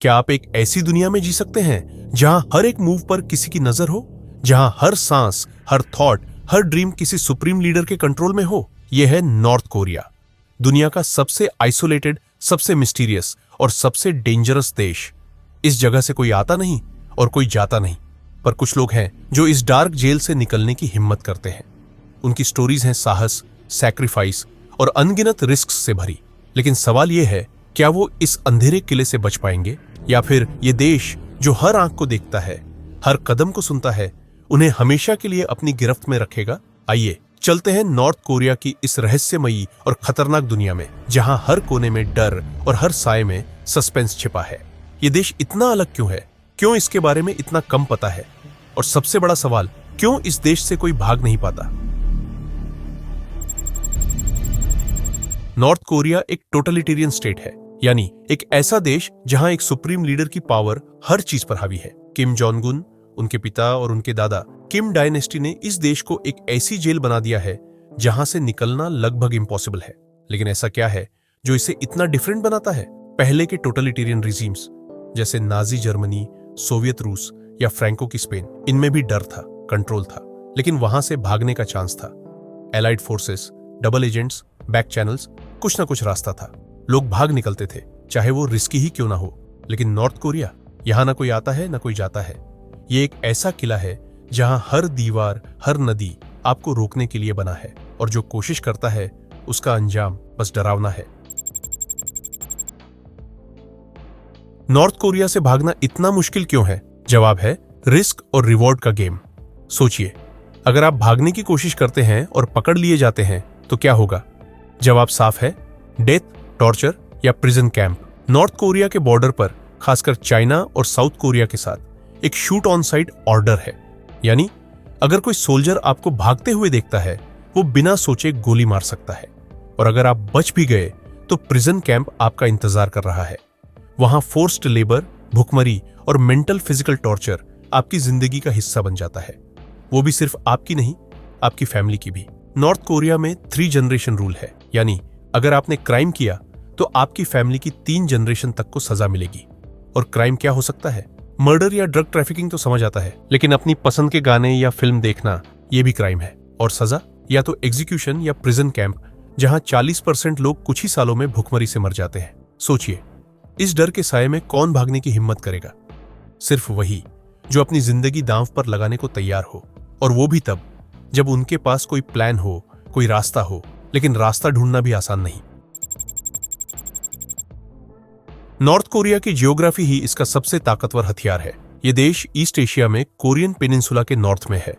क्या आप एक ऐसी दुनिया में जी सकते हैं जहां हर एक मूव पर किसी की नजर हो, जहां हर सांस, हर थॉट, हर ड्रीम किसी सुप्रीम लीडर के कंट्रोल में हो? यह है नॉर्थ कोरिया, दुनिया का सबसे आइसोलेटेड, सबसे मिस्टीरियस और सबसे डेंजरस देश। इस जगह से कोई आता नहीं और कोई जाता नहीं, पर कुछ लोग हैं जो इस डार्क जेल से निकलने की हिम्मत करते हैं। उनकी स्टोरीज हैं साहस, सैक्रिफाइस और अनगिनत रिस्क से भरी। लेकिन सवाल यह है, क्या वो इस अंधेरे किले से बच पाएंगे, या फिर ये देश जो हर आंख को देखता है, हर कदम को सुनता है, उन्हें हमेशा के लिए अपनी गिरफ्त में रखेगा? आइए चलते हैं नॉर्थ कोरिया की इस रहस्यमयी और खतरनाक दुनिया में, जहां हर कोने में डर और हर साए में सस्पेंस छिपा है। ये देश इतना अलग क्यों है? क्यों इसके बारे में इतना कम पता है? और सबसे बड़ा सवाल, क्यों इस देश से कोई भाग नहीं पाता? नॉर्थ कोरिया एक टोटलिटेरियन स्टेट है, यानी एक ऐसा देश जहां एक सुप्रीम लीडर की पावर हर चीज पर हावी है। किम जोंग उन, उनके पिता और उनके दादा किम डायनेस्टी ने इस देश को एक ऐसी जेल बना दिया है जहां से निकलना लगभग इम्पॉसिबल है। लेकिन ऐसा क्या है जो इसे इतना डिफरेंट बनाता है? पहले के टोटलिटेरियन रिजीम्स जैसे नाजी जर्मनी, सोवियत रूस या फ्रैंको की स्पेन, इनमें भी डर था, कंट्रोल था, लेकिन वहां से भागने का चांस था। Allied forces, double agents, back channels, कुछ ना कुछ रास्ता था। लोग भाग निकलते थे, चाहे वो रिस्की ही क्यों ना हो। लेकिन नॉर्थ कोरिया, यहां ना कोई आता है ना कोई जाता है। ये एक ऐसा किला है जहां हर दीवार, हर नदी आपको रोकने के लिए बना है, और जो कोशिश करता है उसका अंजाम बस डरावना है। नॉर्थ कोरिया से भागना इतना मुश्किल क्यों है? जवाब है रिस्क और रिवॉर्ड का गेम। सोचिए, अगर आप भागने की कोशिश करते हैं और पकड़ लिए जाते हैं तो क्या होगा? जवाब साफ है, डेथ, टॉर्चर या प्रिजन कैंप। नॉर्थ कोरिया के बॉर्डर पर, खासकर चाइना और साउथ कोरिया के साथ, एक शूट ऑन साइट ऑर्डर है। यानी अगर कोई सोल्जर आपको भागते हुए देखता है, वो बिना सोचे गोली मार सकता है। और अगर आप बच भी गए तो प्रिजन कैंप आपका इंतजार कर रहा है। वहां फोर्स्ड लेबर, भुखमरी और मेंटल फिजिकल टॉर्चर आपकी जिंदगी का हिस्सा बन जाता है। वो भी सिर्फ आपकी नहीं, आपकी फैमिली की भी। नॉर्थ कोरिया में 3 जनरेशन रूल है, यानी अगर आपने क्राइम किया तो आपकी फैमिली की 3 जनरेशन तक को सजा मिलेगी। और क्राइम क्या हो सकता है? मर्डर या ड्रग ट्रैफिकिंग तो समझ आता है, लेकिन अपनी पसंद के गाने या फिल्म देखना, ये भी क्राइम है। और सजा या तो एग्जीक्यूशन या प्रिजन कैंप, जहां 40% लोग कुछ ही सालों में भुखमरी से मर जाते हैं। सोचिए, इस डर के साए में कौन भागने की हिम्मत करेगा? सिर्फ वही जो अपनी जिंदगी दांव पर लगाने को तैयार हो, और वो भी तब जब उनके पास कोई प्लान हो, कोई रास्ता हो। लेकिन रास्ता ढूंढना भी आसान नहीं। नॉर्थ कोरिया की जियोग्राफी ही इसका सबसे ताकतवर हथियार है। यह देश ईस्ट एशिया में कोरियन पेनिनसुला के नॉर्थ में है।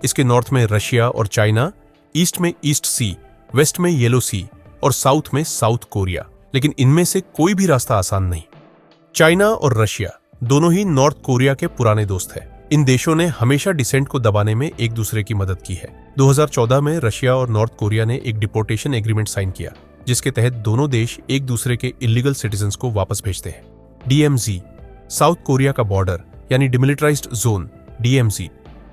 इसके नॉर्थ में रशिया और चाइना, ईस्ट में ईस्ट सी, वेस्ट में येलो सी और साउथ में साउथ कोरिया। लेकिन इनमें से कोई भी रास्ता आसान नहीं। चाइना और रशिया दोनों ही नॉर्थ कोरिया के पुराने दोस्त हैं। इन देशों ने हमेशा डिसेंट को दबाने में एक दूसरे की मदद की है। 2014 में रशिया और नॉर्थ कोरिया ने एक डिपोर्टेशन एग्रीमेंट साइन किया, जिसके तहत दोनों देश एक दूसरे के इलीगल सिटीजन्स को वापस भेजते हैं। DMZ, साउथ कोरिया का बॉर्डर यानी डिमिलिटराइज्ड जोन, DMZ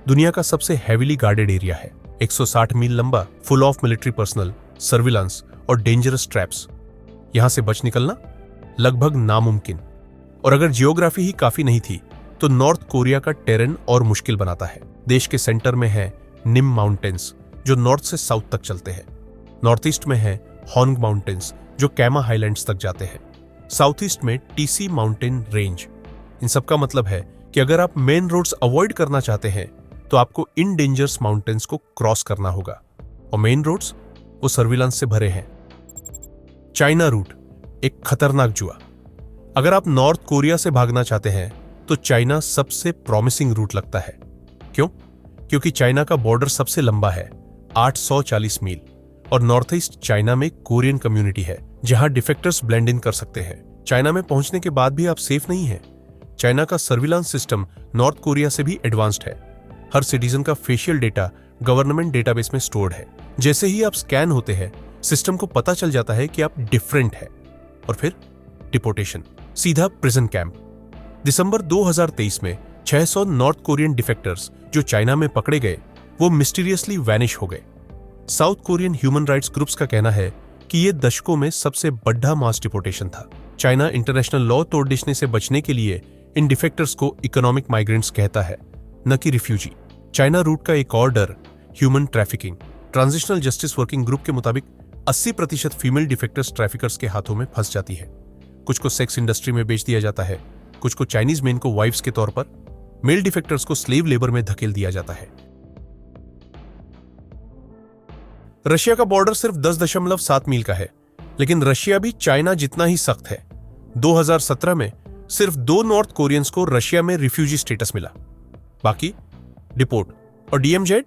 दुनिया का सबसे हैवीली गार्डेड एरिया है। 160 मील लंबा, full of military personnel, surveillance और डेंजरस ट्रैप्स। यहां से बच निकलना लगभग नामुमकिन। और अगर जियोग्राफी ही काफी नहीं थी तो नॉर्थ कोरिया का टेरेन और मुश्किल बनाता है। देश के सेंटर में है निम माउंटेन्स, जो नॉर्थ से साउथ तक चलते हैं। नॉर्थ ईस्ट में है हॉन्ग माउंटेन्स, जो कैमा हाईलैंड्स तक जाते हैं। साउथ ईस्ट में TC माउंटेन रेंज। इन सब का मतलब है कि अगर आप मेन रोड्स अवॉइड करना चाहते हैं तो आपको इन डेंजरस माउंटेन्स को क्रॉस करना होगा। और मेन रोड्स वो सर्विलांस से भरे हैं। चाइना रूट, एक खतरनाक जुआ। अगर आप नॉर्थ कोरिया से भागना चाहते हैं तो चाइना सबसे प्रॉमिसिंग रूट लगता है। क्यों? क्योंकि चाइना का बॉर्डर सबसे लंबा है, 840 मील, और नॉर्थ ईस्ट चाइना में कोरियन कम्युनिटी है, जहां डिफेक्टर्स ब्लेंड इन कर सकते हैं। चाइना में पहुंचने के बाद भी आप सेफ नहीं हैं। चाइना का सर्विलांस सिस्टम नॉर्थ कोरिया से भी एडवांस्ड है। हर सिटीजन का फेशियल डेटा गवर्नमेंट डेटाबेस में स्टोर्ड है। जैसे ही आप स्कैन होते हैं, सिस्टम को पता चल जाता है कि आप डिफरेंट है, और फिर डिपोर्टेशन, सीधा प्रिजन कैंप। दिसंबर 2023 में 600 नॉर्थ कोरियन डिफेक्टर्स जो चाइना में पकड़े गए, वो मिस्टीरियसली वैनिश हो गए। South Korean human rights groups का कहना है कि यह दशकों में सबसे बड़ा मास डिपोर्टेशन था। चाइना इंटरनेशनल लॉ तोड़ने से बचने के लिए इन डिफेक्टर्स को इकोनॉमिक माइग्रेंट्स कहता है, न कि रिफ्यूजी। चाइना रूट का एक और डर human trafficking. Transitional justice working group के मुताबिक 80% फीमेल डिफेक्टर्स ट्रैफिकर्स के हाथों में फंस जाती है। कुछ को सेक्स इंडस्ट्री में बेच दिया जाता है, कुछ को चाइनीज मेन को वाइफ्स के तौर पर, मेल डिफेक्टर्स को स्लेव लेबर में धकेल दिया जाता है। रशिया का बॉर्डर सिर्फ 10.7 मील का है, लेकिन रशिया भी चाइना जितना ही सख्त है। 2017 में सिर्फ 2 नॉर्थ कोरियंस को रशिया में रिफ्यूजी स्टेटस मिला, बाकी डिपोर्ट। और डीएमजेड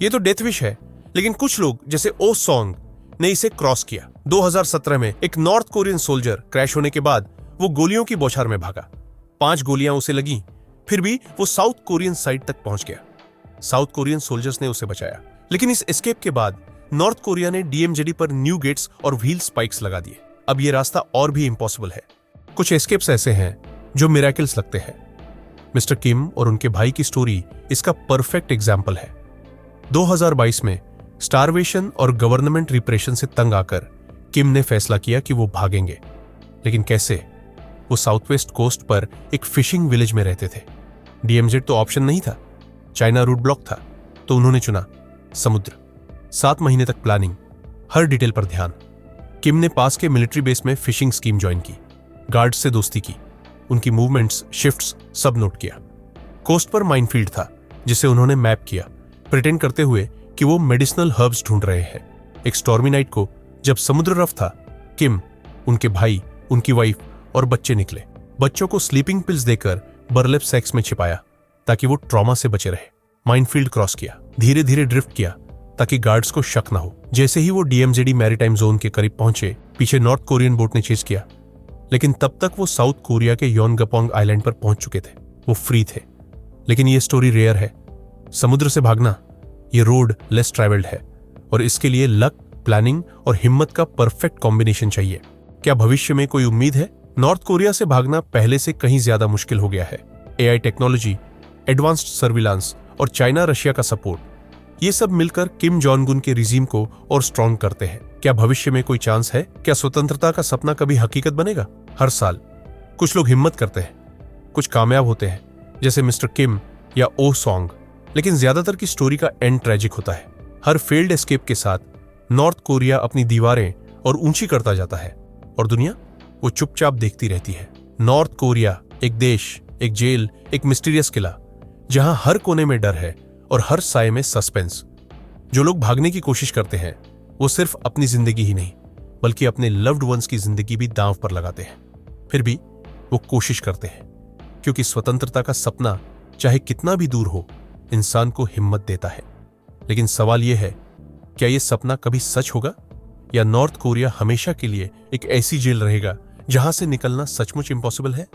ये तो डेथ विश है, लेकिन कुछ लोग जैसे ओ सॉन्ग ने इसे क्रॉस किया। 2017 में एक नॉर्थ कोरियन सोल्जर क्रैश होने के बाद वो गोलियों की बौछार में भागा। 5 गोलियां उसे लगी, फिर भी वो साउथ कोरियन साइड तक पहुंच गया। साउथ कोरियन सोल्जर्स ने उसे बचाया, लेकिन इस एस्केप के बाद नॉर्थ कोरिया ने डीएमजेडी पर न्यू गेट्स और व्हील स्पाइक्स लगा दिए। अब ये रास्ता और भी इम्पॉसिबल है। कुछ एस्केप्स ऐसे हैं जो मिरेकल्स लगते हैं। मिस्टर किम और उनके भाई की स्टोरी इसका परफेक्ट एग्जाम्पल है। 2022 में स्टारवेशन और गवर्नमेंट रिप्रेशन से तंग आकर किम ने फैसला किया कि वो भागेंगे। लेकिन कैसे? वो साउथ वेस्ट कोस्ट पर एक फिशिंग विलेज में रहते थे। डीएमजेड तो ऑप्शन नहीं था, चाइना रूट ब्लॉक था, तो उन्होंने चुना समुद्र। 7 महीने तक प्लानिंग, हर डिटेल पर ध्यान। किम ने पास के मिलिट्री बेस में फिशिंग स्कीम ज्वाइन की, गार्ड्स से दोस्ती की, उनकी मूवमेंट्स, शिफ्ट्स सब नोट किया। कोस्ट पर माइनफील्ड था जिसे उन्होंने मैप किया, प्रिटेंड करते हुए कि वो मेडिसिनल हर्ब्स ढूंढ रहे हैं। एक स्टॉर्मी नाइट को जब समुद्र रफ था, किम, उनके भाई, उनकी वाइफ और बच्चे निकले। बच्चों को स्लीपिंग पिल्स देकर बर्लेप सैक्स में छिपाया ताकि वो ट्रॉमा से बचे रहे। माइनफील्ड क्रॉस किया, धीरे धीरे ड्रिफ्ट किया ताकि गार्ड्स को शक ना हो। जैसे ही वो डीएमजेडी मैरीटाइम जोन के करीब पहुंचे, पीछे नॉर्थ कोरियन बोट ने चेज किया, लेकिन तब तक वो साउथ कोरिया के योनगपोंग आइलैंड पर पहुंच चुके थे। वो फ्री थे। लेकिन ये स्टोरी रेयर है। समुद्र से भागना ये रोड लेस ट्रैवल्ड है, और इसके लिए लक, प्लानिंग और हिम्मत का परफेक्ट कॉम्बिनेशन चाहिए। क्या भविष्य में कोई उम्मीद है? नॉर्थ कोरिया से भागना पहले से कहीं ज्यादा मुश्किल हो गया है। एआई टेक्नोलॉजी, एडवांस्ड सर्विलांस और चाइना रशिया का सपोर्ट, ये सब मिलकर किम जोंग उन के रिजीम को और स्ट्रॉन्ग करते हैं। क्या भविष्य में कोई चांस है? क्या स्वतंत्रता का सपना कभी हकीकत बनेगा? हर साल कुछ लोग हिम्मत करते हैं, कुछ कामयाब होते हैं, जैसे मिस्टर किम या ओ सॉन्ग, लेकिन ज्यादातर की स्टोरी का एंड ट्रेजिक होता है। हर फेल्ड एस्केप के साथ नॉर्थ कोरिया अपनी दीवारें और ऊंची करता जाता है, और दुनिया वो चुपचाप देखती रहती है। नॉर्थ कोरिया एक देश, एक जेल, एक मिस्टीरियस किला, जहां हर कोने में डर है और हर साए में सस्पेंस। जो लोग भागने की कोशिश करते हैं वो सिर्फ अपनी जिंदगी ही नहीं, बल्कि अपने लव्ड वंस की जिंदगी भी दांव पर लगाते हैं। फिर भी वो कोशिश करते हैं, क्योंकि स्वतंत्रता का सपना चाहे कितना भी दूर हो, इंसान को हिम्मत देता है। लेकिन सवाल यह है, क्या यह सपना कभी सच होगा, या नॉर्थ कोरिया हमेशा के लिए एक ऐसी जेल रहेगा जहां से निकलना सचमुच इम्पॉसिबल है?